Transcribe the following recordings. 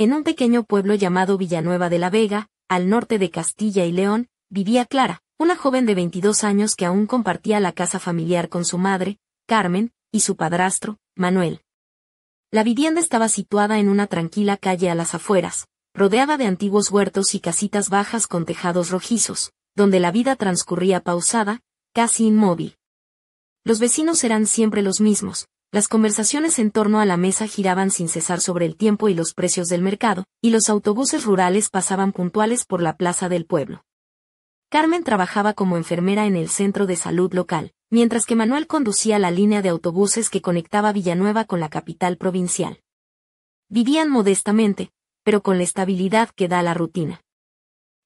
En un pequeño pueblo llamado Villanueva de la Vega, al norte de Castilla y León, vivía Clara, una joven de 22 años que aún compartía la casa familiar con su madre, Carmen, y su padrastro, Manuel. La vivienda estaba situada en una tranquila calle a las afueras, rodeada de antiguos huertos y casitas bajas con tejados rojizos, donde la vida transcurría pausada, casi inmóvil. Los vecinos eran siempre los mismos. Las conversaciones en torno a la mesa giraban sin cesar sobre el tiempo y los precios del mercado, y los autobuses rurales pasaban puntuales por la plaza del pueblo. Carmen trabajaba como enfermera en el centro de salud local, mientras que Manuel conducía la línea de autobuses que conectaba Villanueva con la capital provincial. Vivían modestamente, pero con la estabilidad que da la rutina.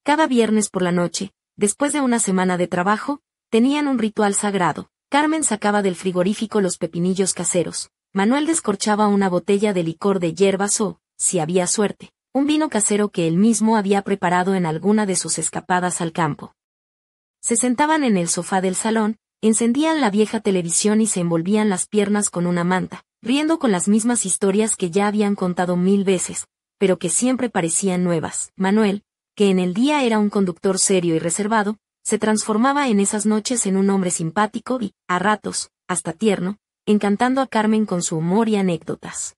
Cada viernes por la noche, después de una semana de trabajo, tenían un ritual sagrado. Carmen sacaba del frigorífico los pepinillos caseros, Manuel descorchaba una botella de licor de hierbas o, si había suerte, un vino casero que él mismo había preparado en alguna de sus escapadas al campo. Se sentaban en el sofá del salón, encendían la vieja televisión y se envolvían las piernas con una manta, riendo con las mismas historias que ya habían contado 1000 veces, pero que siempre parecían nuevas. Manuel, que en el día era un conductor serio y reservado, se transformaba en esas noches en un hombre simpático y, a ratos, hasta tierno, encantando a Carmen con su humor y anécdotas.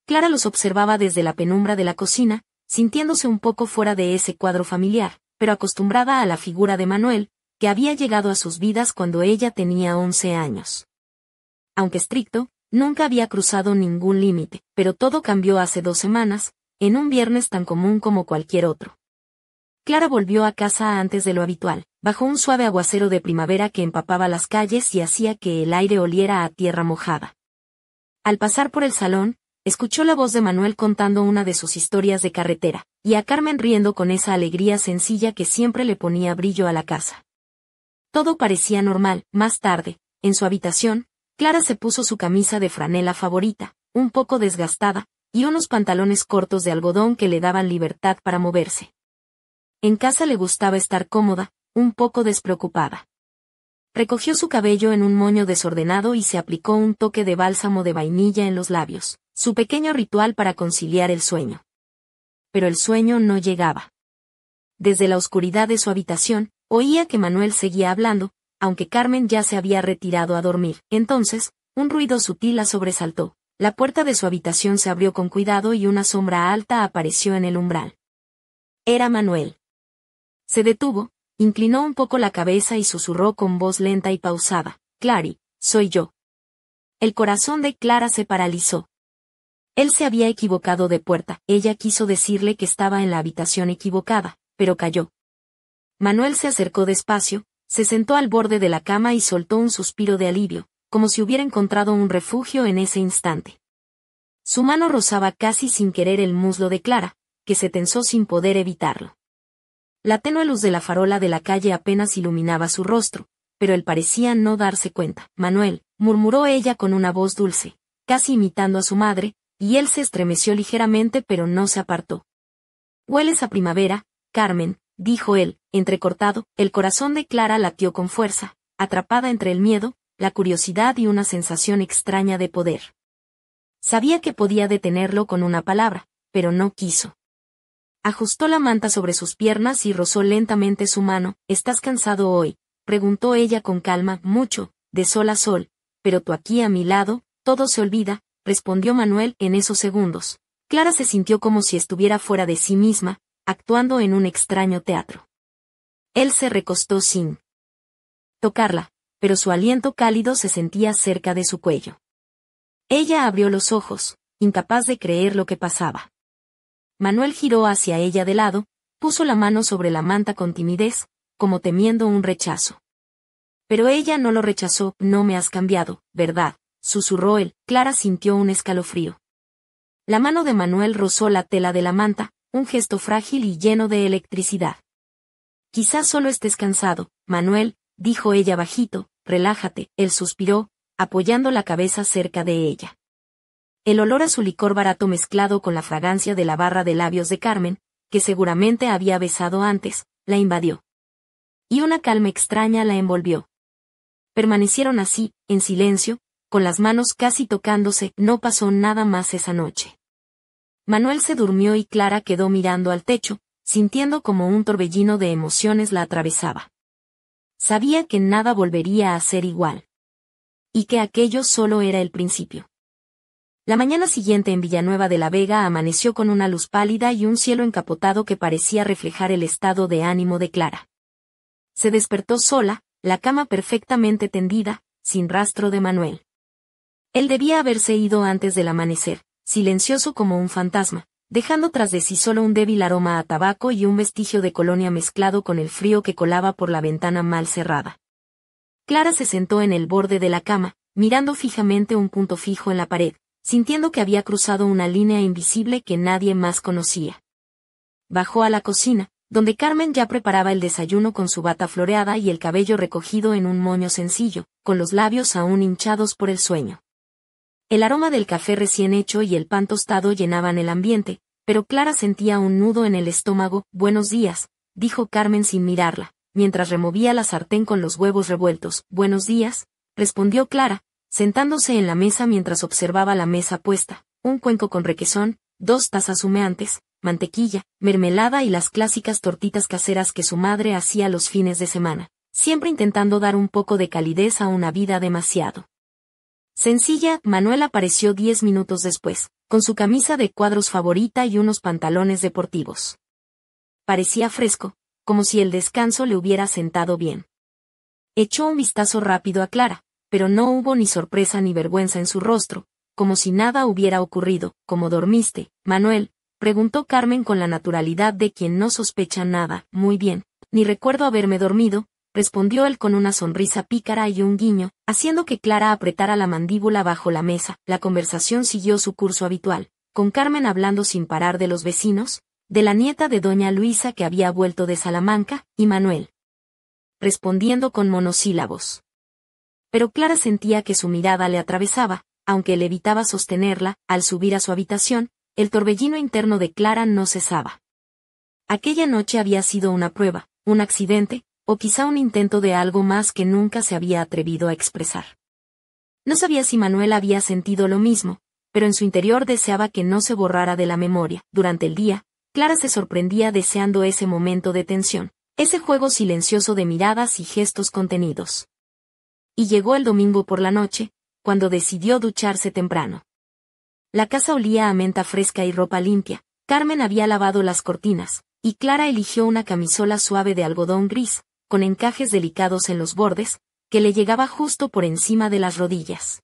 Clara los observaba desde la penumbra de la cocina, sintiéndose un poco fuera de ese cuadro familiar, pero acostumbrada a la figura de Manuel, que había llegado a sus vidas cuando ella tenía 11 años. Aunque estricto, nunca había cruzado ningún límite, pero todo cambió hace 2 semanas, en un viernes tan común como cualquier otro. Clara volvió a casa antes de lo habitual, bajo un suave aguacero de primavera que empapaba las calles y hacía que el aire oliera a tierra mojada. Al pasar por el salón, escuchó la voz de Manuel contando una de sus historias de carretera, y a Carmen riendo con esa alegría sencilla que siempre le ponía brillo a la casa. Todo parecía normal. Más tarde, en su habitación, Clara se puso su camisa de franela favorita, un poco desgastada, y unos pantalones cortos de algodón que le daban libertad para moverse. En casa le gustaba estar cómoda, un poco despreocupada. Recogió su cabello en un moño desordenado y se aplicó un toque de bálsamo de vainilla en los labios, su pequeño ritual para conciliar el sueño. Pero el sueño no llegaba. Desde la oscuridad de su habitación, oía que Manuel seguía hablando, aunque Carmen ya se había retirado a dormir. Entonces, un ruido sutil la sobresaltó. La puerta de su habitación se abrió con cuidado y una sombra alta apareció en el umbral. Era Manuel. Se detuvo, inclinó un poco la cabeza y susurró con voz lenta y pausada: «Clary, soy yo». El corazón de Clara se paralizó. Él se había equivocado de puerta. Ella quiso decirle que estaba en la habitación equivocada, pero calló. Manuel se acercó despacio, se sentó al borde de la cama y soltó un suspiro de alivio, como si hubiera encontrado un refugio en ese instante. Su mano rozaba casi sin querer el muslo de Clara, que se tensó sin poder evitarlo. La tenue luz de la farola de la calle apenas iluminaba su rostro, pero él parecía no darse cuenta. «Manuel», murmuró ella con una voz dulce, casi imitando a su madre, y él se estremeció ligeramente pero no se apartó. «Hueles a primavera, Carmen», dijo él, entrecortado. El corazón de Clara latió con fuerza, atrapada entre el miedo, la curiosidad y una sensación extraña de poder. Sabía que podía detenerlo con una palabra, pero no quiso. Ajustó la manta sobre sus piernas y rozó lentamente su mano. «¿Estás cansado hoy?», preguntó ella con calma. «Mucho, de sol a sol, pero tú aquí a mi lado, todo se olvida», respondió Manuel. En esos segundos, Clara se sintió como si estuviera fuera de sí misma, actuando en un extraño teatro. Él se recostó sin tocarla, pero su aliento cálido se sentía cerca de su cuello. Ella abrió los ojos, incapaz de creer lo que pasaba. Manuel giró hacia ella de lado, puso la mano sobre la manta con timidez, como temiendo un rechazo. Pero ella no lo rechazó. «No me has cambiado, ¿verdad?», susurró él. Clara sintió un escalofrío. La mano de Manuel rozó la tela de la manta, un gesto frágil y lleno de electricidad. «Quizás solo estés cansado, Manuel», dijo ella bajito. «Relájate», él suspiró, apoyando la cabeza cerca de ella. El olor a su licor barato mezclado con la fragancia de la barra de labios de Carmen, que seguramente había besado antes, la invadió. Y una calma extraña la envolvió. Permanecieron así, en silencio, con las manos casi tocándose. No pasó nada más esa noche. Manuel se durmió y Clara quedó mirando al techo, sintiendo como un torbellino de emociones la atravesaba. Sabía que nada volvería a ser igual. Y que aquello solo era el principio. La mañana siguiente en Villanueva de la Vega amaneció con una luz pálida y un cielo encapotado que parecía reflejar el estado de ánimo de Clara. Se despertó sola, la cama perfectamente tendida, sin rastro de Manuel. Él debía haberse ido antes del amanecer, silencioso como un fantasma, dejando tras de sí solo un débil aroma a tabaco y un vestigio de colonia mezclado con el frío que colaba por la ventana mal cerrada. Clara se sentó en el borde de la cama, mirando fijamente un punto fijo en la pared, sintiendo que había cruzado una línea invisible que nadie más conocía. Bajó a la cocina, donde Carmen ya preparaba el desayuno con su bata floreada y el cabello recogido en un moño sencillo, con los labios aún hinchados por el sueño. El aroma del café recién hecho y el pan tostado llenaban el ambiente, pero Clara sentía un nudo en el estómago. «Buenos días», dijo Carmen sin mirarla, mientras removía la sartén con los huevos revueltos. «Buenos días», respondió Clara, sentándose en la mesa mientras observaba la mesa puesta, un cuenco con requesón, 2 tazas humeantes, mantequilla, mermelada y las clásicas tortitas caseras que su madre hacía los fines de semana, siempre intentando dar un poco de calidez a una vida demasiado sencilla. Manuel apareció 10 minutos después, con su camisa de cuadros favorita y unos pantalones deportivos. Parecía fresco, como si el descanso le hubiera sentado bien. Echó un vistazo rápido a Clara, pero no hubo ni sorpresa ni vergüenza en su rostro, como si nada hubiera ocurrido. «¿Cómo dormiste, Manuel?», preguntó Carmen con la naturalidad de quien no sospecha nada. «Muy bien, ni recuerdo haberme dormido», respondió él con una sonrisa pícara y un guiño, haciendo que Clara apretara la mandíbula bajo la mesa. La conversación siguió su curso habitual, con Carmen hablando sin parar de los vecinos, de la nieta de doña Luisa que había vuelto de Salamanca, y Manuel respondiendo con monosílabos. Pero Clara sentía que su mirada le atravesaba, aunque él evitaba sostenerla. Al subir a su habitación, el torbellino interno de Clara no cesaba. Aquella noche había sido una prueba, un accidente, o quizá un intento de algo más que nunca se había atrevido a expresar. No sabía si Manuel había sentido lo mismo, pero en su interior deseaba que no se borrara de la memoria. Durante el día, Clara se sorprendía deseando ese momento de tensión, ese juego silencioso de miradas y gestos contenidos. Y llegó el domingo por la noche, cuando decidió ducharse temprano. La casa olía a menta fresca y ropa limpia. Carmen había lavado las cortinas, y Clara eligió una camisola suave de algodón gris, con encajes delicados en los bordes, que le llegaba justo por encima de las rodillas.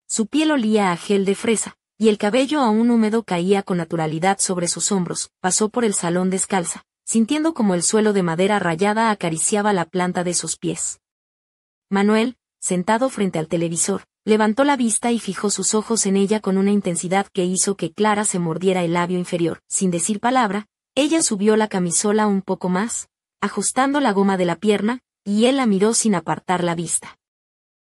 Su piel olía a gel de fresa, y el cabello aún húmedo caía con naturalidad sobre sus hombros. Pasó por el salón descalza, sintiendo como el suelo de madera rayada acariciaba la planta de sus pies. Manuel, sentado frente al televisor, levantó la vista y fijó sus ojos en ella con una intensidad que hizo que Clara se mordiera el labio inferior. Sin decir palabra, ella subió la camisola un poco más, ajustando la goma de la pierna, y él la miró sin apartar la vista.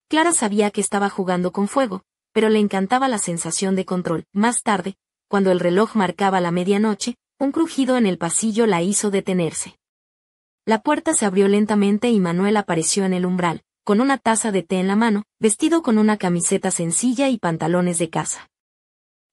Clara sabía que estaba jugando con fuego, pero le encantaba la sensación de control. Más tarde, cuando el reloj marcaba la medianoche, un crujido en el pasillo la hizo detenerse. La puerta se abrió lentamente y Manuel apareció en el umbral, con una taza de té en la mano, vestido con una camiseta sencilla y pantalones de casa.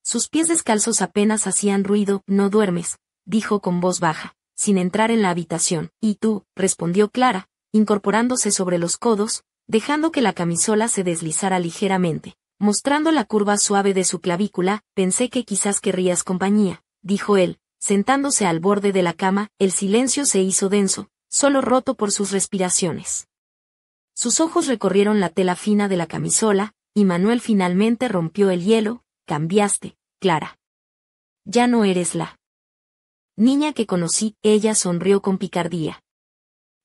Sus pies descalzos apenas hacían ruido. «¿No duermes?», dijo con voz baja, sin entrar en la habitación. «¿Y tú?», respondió Clara, incorporándose sobre los codos, dejando que la camisola se deslizara ligeramente, mostrando la curva suave de su clavícula. «Pensé que quizás querrías compañía», dijo él, sentándose al borde de la cama. El silencio se hizo denso, solo roto por sus respiraciones. Sus ojos recorrieron la tela fina de la camisola, y Manuel finalmente rompió el hielo. «Cambiaste, Clara. Ya no eres la niña que conocí». Ella sonrió con picardía.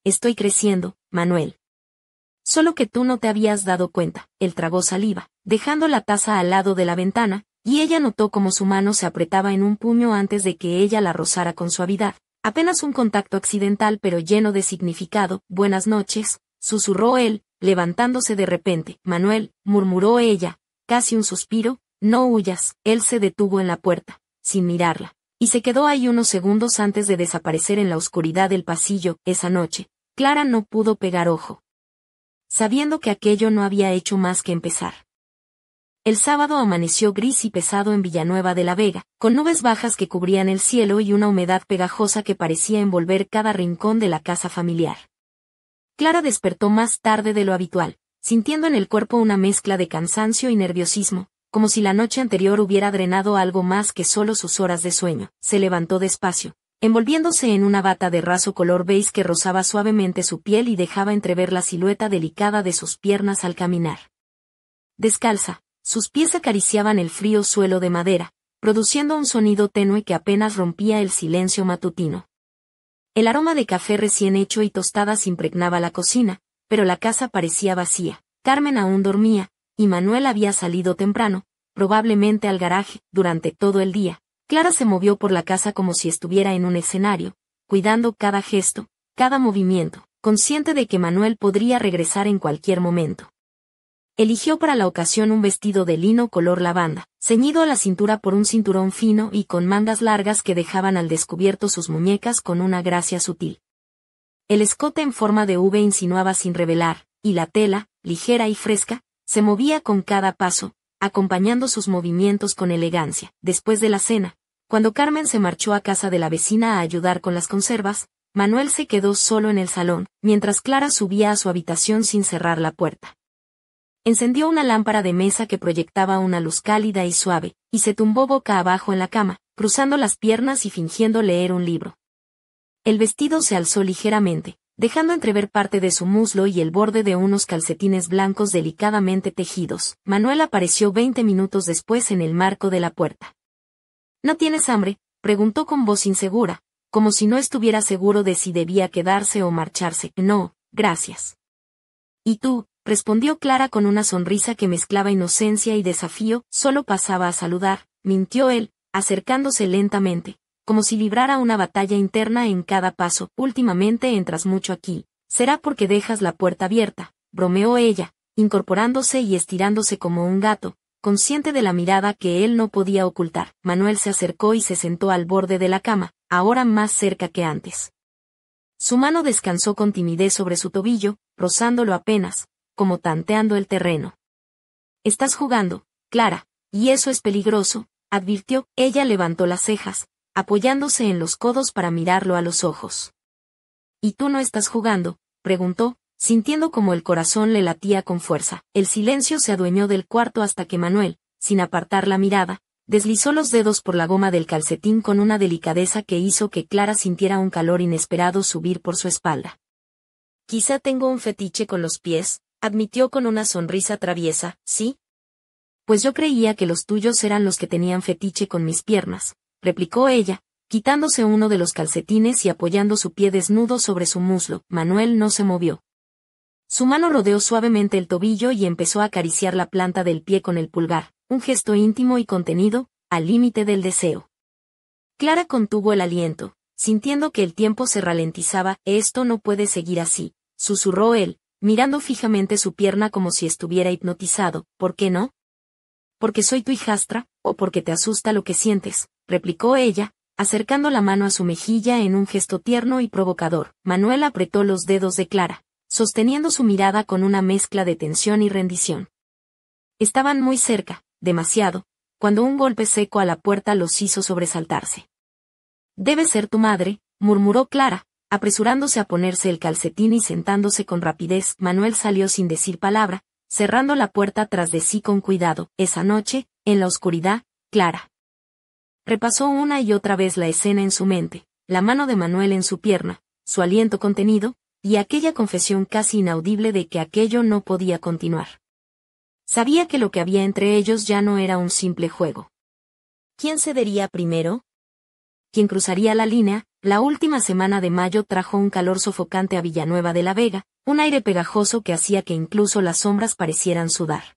«Estoy creciendo, Manuel. Solo que tú no te habías dado cuenta». Él tragó saliva, dejando la taza al lado de la ventana, y ella notó cómo su mano se apretaba en un puño antes de que ella la rozara con suavidad. Apenas un contacto accidental pero lleno de significado. «Buenas noches», susurró él, levantándose de repente. «Manuel», murmuró ella, casi un suspiro. «No huyas». Él se detuvo en la puerta, sin mirarla, y se quedó ahí unos segundos antes de desaparecer en la oscuridad del pasillo. Esa noche, Clara no pudo pegar ojo, sabiendo que aquello no había hecho más que empezar. El sábado amaneció gris y pesado en Villanueva de la Vega, con nubes bajas que cubrían el cielo y una humedad pegajosa que parecía envolver cada rincón de la casa familiar. Clara despertó más tarde de lo habitual, sintiendo en el cuerpo una mezcla de cansancio y nerviosismo, como si la noche anterior hubiera drenado algo más que solo sus horas de sueño. Se levantó despacio, envolviéndose en una bata de raso color beige que rozaba suavemente su piel y dejaba entrever la silueta delicada de sus piernas al caminar. Descalza, sus pies acariciaban el frío suelo de madera, produciendo un sonido tenue que apenas rompía el silencio matutino. El aroma de café recién hecho y tostadas impregnaba la cocina, pero la casa parecía vacía. Carmen aún dormía, y Manuel había salido temprano, probablemente al garaje. Durante todo el día, Clara se movió por la casa como si estuviera en un escenario, cuidando cada gesto, cada movimiento, consciente de que Manuel podría regresar en cualquier momento. Eligió para la ocasión un vestido de lino color lavanda, ceñido a la cintura por un cinturón fino y con mangas largas que dejaban al descubierto sus muñecas con una gracia sutil. El escote en forma de V insinuaba sin revelar, y la tela, ligera y fresca, se movía con cada paso, acompañando sus movimientos con elegancia. Después de la cena, cuando Carmen se marchó a casa de la vecina a ayudar con las conservas, Manuel se quedó solo en el salón, mientras Clara subía a su habitación sin cerrar la puerta. Encendió una lámpara de mesa que proyectaba una luz cálida y suave, y se tumbó boca abajo en la cama, cruzando las piernas y fingiendo leer un libro. El vestido se alzó ligeramente, dejando entrever parte de su muslo y el borde de unos calcetines blancos delicadamente tejidos. Manuel apareció 20 minutos después en el marco de la puerta. ¿No tienes hambre?, preguntó con voz insegura, como si no estuviera seguro de si debía quedarse o marcharse. No, gracias. ¿Y tú?, respondió Clara con una sonrisa que mezclaba inocencia y desafío. Solo pasaba a saludar, mintió él, acercándose lentamente, como si librara una batalla interna en cada paso. Últimamente entras mucho aquí. Será porque dejas la puerta abierta, bromeó ella, incorporándose y estirándose como un gato, consciente de la mirada que él no podía ocultar. Manuel se acercó y se sentó al borde de la cama, ahora más cerca que antes. Su mano descansó con timidez sobre su tobillo, rozándolo apenas, como tanteando el terreno. Estás jugando, Clara, y eso es peligroso, advirtió. Ella levantó las cejas, apoyándose en los codos para mirarlo a los ojos. ¿Y tú no estás jugando?, preguntó, sintiendo como el corazón le latía con fuerza. El silencio se adueñó del cuarto hasta que Manuel, sin apartar la mirada, deslizó los dedos por la goma del calcetín con una delicadeza que hizo que Clara sintiera un calor inesperado subir por su espalda. Quizá tengo un fetiche con los pies, admitió con una sonrisa traviesa. ¿Sí? Pues yo creía que los tuyos eran los que tenían fetiche con mis piernas, replicó ella, quitándose uno de los calcetines y apoyando su pie desnudo sobre su muslo. Manuel no se movió. Su mano rodeó suavemente el tobillo y empezó a acariciar la planta del pie con el pulgar, un gesto íntimo y contenido, al límite del deseo. Clara contuvo el aliento, sintiendo que el tiempo se ralentizaba. Esto no puede seguir así, susurró él, mirando fijamente su pierna como si estuviera hipnotizado. ¿Por qué no? ¿Porque soy tu hijastra, o porque te asusta lo que sientes?, replicó ella, acercando la mano a su mejilla en un gesto tierno y provocador. Manuel apretó los dedos de Clara, sosteniendo su mirada con una mezcla de tensión y rendición. Estaban muy cerca, demasiado, cuando un golpe seco a la puerta los hizo sobresaltarse. Debe ser tu madre, murmuró Clara, apresurándose a ponerse el calcetín y sentándose con rapidez. Manuel salió sin decir palabra, cerrando la puerta tras de sí con cuidado. Esa noche, en la oscuridad, Clara repasó una y otra vez la escena en su mente, la mano de Manuel en su pierna, su aliento contenido, y aquella confesión casi inaudible de que aquello no podía continuar. Sabía que lo que había entre ellos ya no era un simple juego. ¿Quién cedería primero? ¿Quién cruzaría la línea? La última semana de mayo trajo un calor sofocante a Villanueva de la Vega, un aire pegajoso que hacía que incluso las sombras parecieran sudar.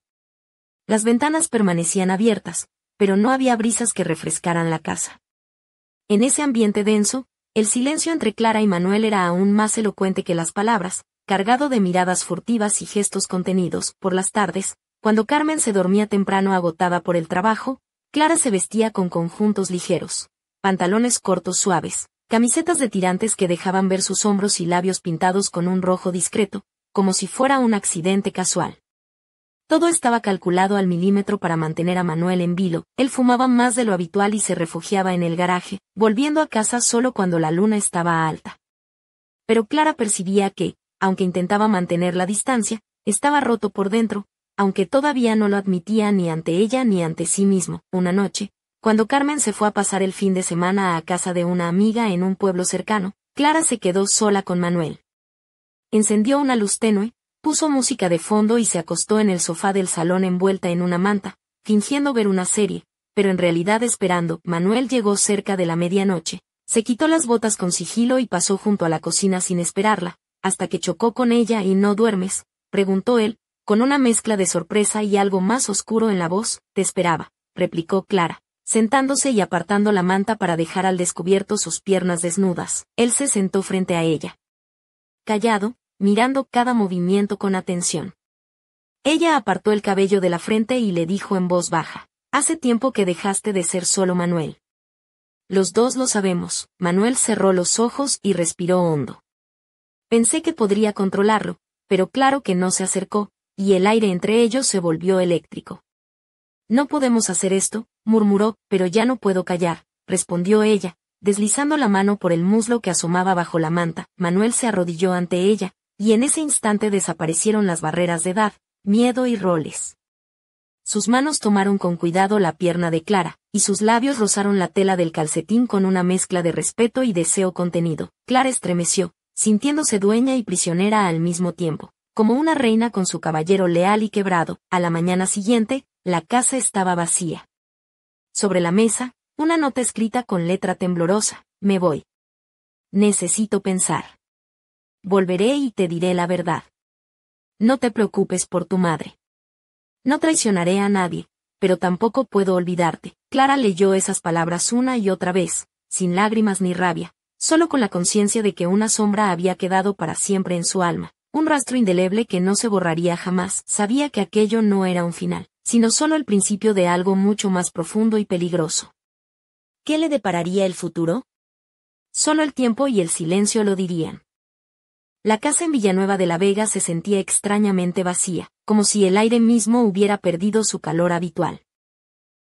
Las ventanas permanecían abiertas, pero no había brisas que refrescaran la casa. En ese ambiente denso, el silencio entre Clara y Manuel era aún más elocuente que las palabras, cargado de miradas furtivas y gestos contenidos. Por las tardes, cuando Carmen se dormía temprano agotada por el trabajo, Clara se vestía con conjuntos ligeros, pantalones cortos suaves, camisetas de tirantes que dejaban ver sus hombros y labios pintados con un rojo discreto, como si fuera un accidente casual. Todo estaba calculado al milímetro para mantener a Manuel en vilo. Él fumaba más de lo habitual y se refugiaba en el garaje, volviendo a casa solo cuando la luna estaba alta. Pero Clara percibía que, aunque intentaba mantener la distancia, estaba roto por dentro, aunque todavía no lo admitía ni ante ella ni ante sí mismo. Una noche, cuando Carmen se fue a pasar el fin de semana a casa de una amiga en un pueblo cercano, Clara se quedó sola con Manuel. Encendió una luz tenue, puso música de fondo y se acostó en el sofá del salón envuelta en una manta, fingiendo ver una serie, pero en realidad esperando. Manuel llegó cerca de la medianoche, se quitó las botas con sigilo y pasó junto a la cocina sin esperarla, hasta que chocó con ella. ¿Y no duermes?, preguntó él, con una mezcla de sorpresa y algo más oscuro en la voz. Te esperaba, replicó Clara, sentándose y apartando la manta para dejar al descubierto sus piernas desnudas. Él se sentó frente a ella, callado, mirando cada movimiento con atención. Ella apartó el cabello de la frente y le dijo en voz baja: hace tiempo que dejaste de ser solo Manuel. Los dos lo sabemos. Manuel cerró los ojos y respiró hondo. Pensé que podría controlarlo, pero claro que no se acercó, y el aire entre ellos se volvió eléctrico. No podemos hacer esto, murmuró. Pero ya no puedo callar, respondió ella, deslizando la mano por el muslo que asomaba bajo la manta. Manuel se arrodilló ante ella, y en ese instante desaparecieron las barreras de edad, miedo y roles. Sus manos tomaron con cuidado la pierna de Clara, y sus labios rozaron la tela del calcetín con una mezcla de respeto y deseo contenido. Clara estremeció, sintiéndose dueña y prisionera al mismo tiempo, como una reina con su caballero leal y quebrado. A la mañana siguiente, la casa estaba vacía. Sobre la mesa, una nota escrita con letra temblorosa: me voy. Necesito pensar. Volveré y te diré la verdad. No te preocupes por tu madre. No traicionaré a nadie, pero tampoco puedo olvidarte. Clara leyó esas palabras una y otra vez, sin lágrimas ni rabia, solo con la conciencia de que una sombra había quedado para siempre en su alma, un rastro indeleble que no se borraría jamás. Sabía que aquello no era un final, sino solo el principio de algo mucho más profundo y peligroso. ¿Qué le depararía el futuro? Solo el tiempo y el silencio lo dirían. La casa en Villanueva de la Vega se sentía extrañamente vacía, como si el aire mismo hubiera perdido su calor habitual.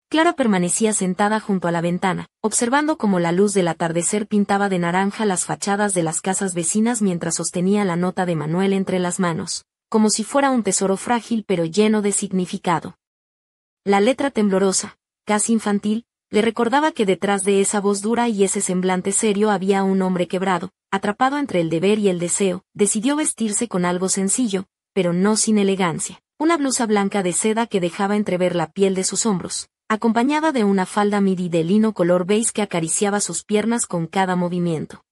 Clara permanecía sentada junto a la ventana, observando cómo la luz del atardecer pintaba de naranja las fachadas de las casas vecinas mientras sostenía la nota de Manuel entre las manos, como si fuera un tesoro frágil pero lleno de significado. La letra temblorosa, casi infantil, le recordaba que detrás de esa voz dura y ese semblante serio había un hombre quebrado, atrapado entre el deber y el deseo. Decidió vestirse con algo sencillo, pero no sin elegancia. Una blusa blanca de seda que dejaba entrever la piel de sus hombros, acompañada de una falda midi de lino color beige que acariciaba sus piernas con cada movimiento.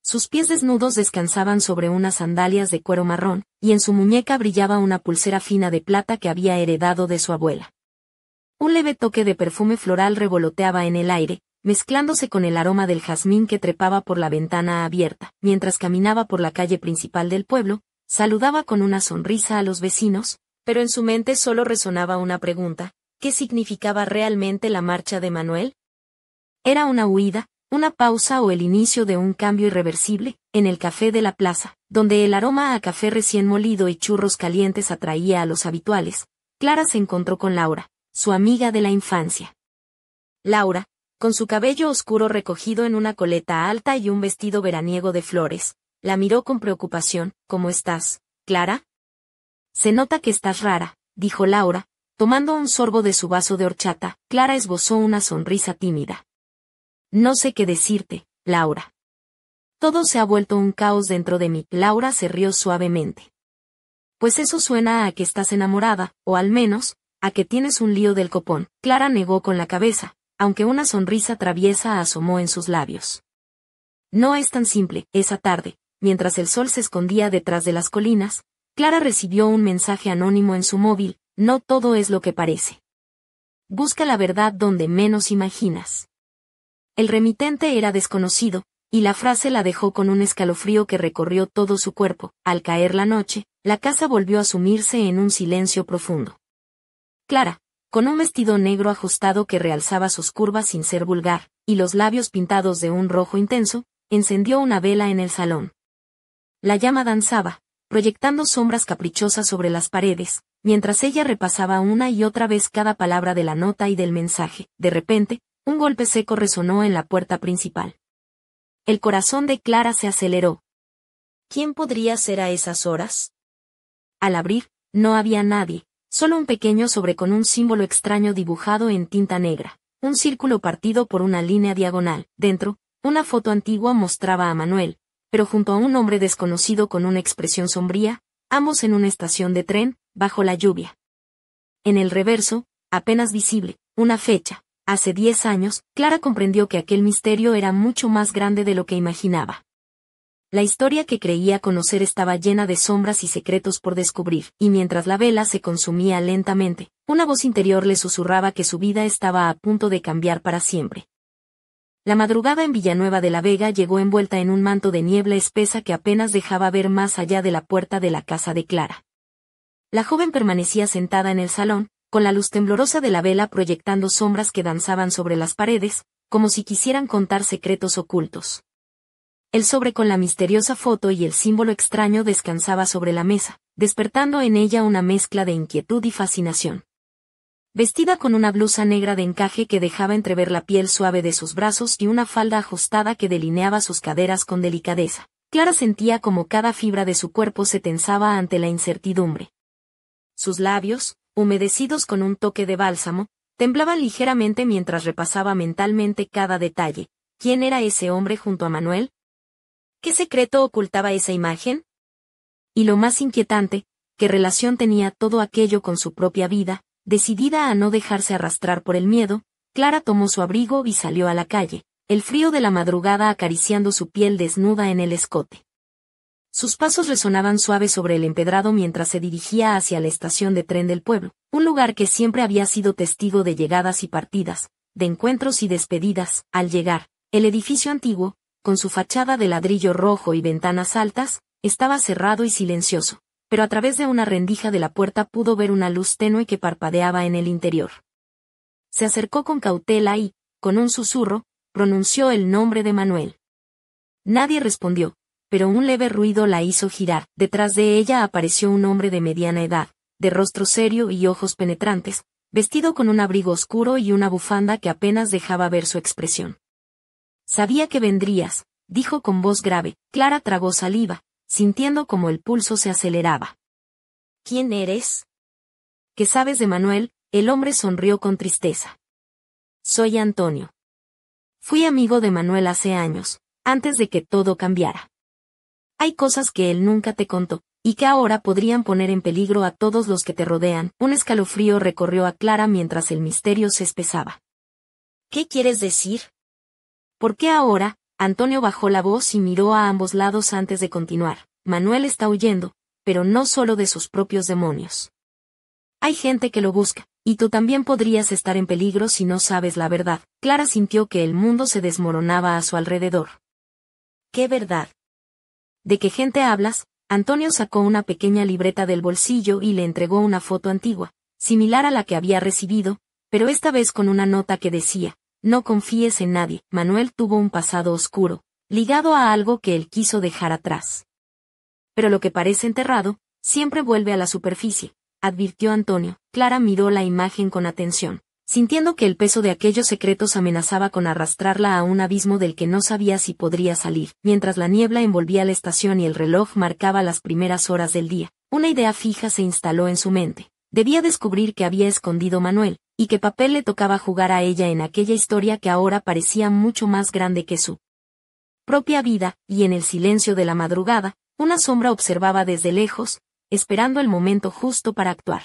Sus pies desnudos descansaban sobre unas sandalias de cuero marrón, y en su muñeca brillaba una pulsera fina de plata que había heredado de su abuela. Un leve toque de perfume floral revoloteaba en el aire, mezclándose con el aroma del jazmín que trepaba por la ventana abierta. Mientras caminaba por la calle principal del pueblo, saludaba con una sonrisa a los vecinos, pero en su mente solo resonaba una pregunta: ¿qué significaba realmente la marcha de Manuel? ¿Era una huida, una pausa o el inicio de un cambio irreversible? En el café de la plaza, donde el aroma a café recién molido y churros calientes atraía a los habituales, Clara se encontró con Laura, su amiga de la infancia. Laura, con su cabello oscuro recogido en una coleta alta y un vestido veraniego de flores, la miró con preocupación. ¿Cómo estás, Clara? Se nota que estás rara, dijo Laura, tomando un sorbo de su vaso de horchata. Clara esbozó una sonrisa tímida. No sé qué decirte, Laura. Todo se ha vuelto un caos dentro de mí. Laura se rió suavemente. Pues eso suena a que estás enamorada, o al menos, a que tienes un lío del copón. Clara negó con la cabeza, aunque una sonrisa traviesa asomó en sus labios. No es tan simple. Esa tarde, mientras el sol se escondía detrás de las colinas, Clara recibió un mensaje anónimo en su móvil: no todo es lo que parece. Busca la verdad donde menos imaginas. El remitente era desconocido, y la frase la dejó con un escalofrío que recorrió todo su cuerpo. Al caer la noche, la casa volvió a sumirse en un silencio profundo. Clara, con un vestido negro ajustado que realzaba sus curvas sin ser vulgar, y los labios pintados de un rojo intenso, encendió una vela en el salón. La llama danzaba, proyectando sombras caprichosas sobre las paredes, mientras ella repasaba una y otra vez cada palabra de la nota y del mensaje. De repente, un golpe seco resonó en la puerta principal. El corazón de Clara se aceleró. ¿Quién podría ser a esas horas? Al abrir, no había nadie, solo un pequeño sobre con un símbolo extraño dibujado en tinta negra, un círculo partido por una línea diagonal. Dentro, una foto antigua mostraba a Manuel, pero junto a un hombre desconocido con una expresión sombría, ambos en una estación de tren, bajo la lluvia. En el reverso, apenas visible, una fecha. Hace 10 años, Clara comprendió que aquel misterio era mucho más grande de lo que imaginaba. La historia que creía conocer estaba llena de sombras y secretos por descubrir, y mientras la vela se consumía lentamente, una voz interior le susurraba que su vida estaba a punto de cambiar para siempre. La madrugada en Villanueva de la Vega llegó envuelta en un manto de niebla espesa que apenas dejaba ver más allá de la puerta de la casa de Clara. La joven permanecía sentada en el salón, con la luz temblorosa de la vela proyectando sombras que danzaban sobre las paredes, como si quisieran contar secretos ocultos. El sobre con la misteriosa foto y el símbolo extraño descansaba sobre la mesa, despertando en ella una mezcla de inquietud y fascinación. Vestida con una blusa negra de encaje que dejaba entrever la piel suave de sus brazos y una falda ajustada que delineaba sus caderas con delicadeza, Clara sentía como cada fibra de su cuerpo se tensaba ante la incertidumbre. Sus labios, humedecidos con un toque de bálsamo, temblaban ligeramente mientras repasaba mentalmente cada detalle. ¿Quién era ese hombre junto a Manuel? ¿Qué secreto ocultaba esa imagen? Y lo más inquietante, ¿qué relación tenía todo aquello con su propia vida? Decidida a no dejarse arrastrar por el miedo, Clara tomó su abrigo y salió a la calle, el frío de la madrugada acariciando su piel desnuda en el escote. Sus pasos resonaban suaves sobre el empedrado mientras se dirigía hacia la estación de tren del pueblo, un lugar que siempre había sido testigo de llegadas y partidas, de encuentros y despedidas. Al llegar, el edificio antiguo, con su fachada de ladrillo rojo y ventanas altas, estaba cerrado y silencioso, pero a través de una rendija de la puerta pudo ver una luz tenue que parpadeaba en el interior. Se acercó con cautela y, con un susurro, pronunció el nombre de Manuel. Nadie respondió, pero un leve ruido la hizo girar. Detrás de ella apareció un hombre de mediana edad, de rostro serio y ojos penetrantes, vestido con un abrigo oscuro y una bufanda que apenas dejaba ver su expresión. Sabía que vendrías, dijo con voz grave. Clara tragó saliva, sintiendo como el pulso se aceleraba. ¿Quién eres? ¿Qué sabes de Manuel? El hombre sonrió con tristeza. Soy Antonio. Fui amigo de Manuel hace años, antes de que todo cambiara. Hay cosas que él nunca te contó, y que ahora podrían poner en peligro a todos los que te rodean. Un escalofrío recorrió a Clara mientras el misterio se espesaba. ¿Qué quieres decir? ¿Por qué ahora? Antonio bajó la voz y miró a ambos lados antes de continuar. Manuel está huyendo, pero no solo de sus propios demonios. Hay gente que lo busca, y tú también podrías estar en peligro si no sabes la verdad. Clara sintió que el mundo se desmoronaba a su alrededor. ¿Qué verdad? ¿De qué gente hablas? Antonio sacó una pequeña libreta del bolsillo y le entregó una foto antigua, similar a la que había recibido, pero esta vez con una nota que decía: no confíes en nadie. Manuel tuvo un pasado oscuro, ligado a algo que él quiso dejar atrás. Pero lo que parece enterrado, siempre vuelve a la superficie, advirtió Antonio. Clara miró la imagen con atención, sintiendo que el peso de aquellos secretos amenazaba con arrastrarla a un abismo del que no sabía si podría salir. Mientras la niebla envolvía la estación y el reloj marcaba las primeras horas del día, una idea fija se instaló en su mente. Debía descubrir qué había escondido Manuel, y qué papel le tocaba jugar a ella en aquella historia que ahora parecía mucho más grande que su propia vida. Y en el silencio de la madrugada, una sombra observaba desde lejos, esperando el momento justo para actuar.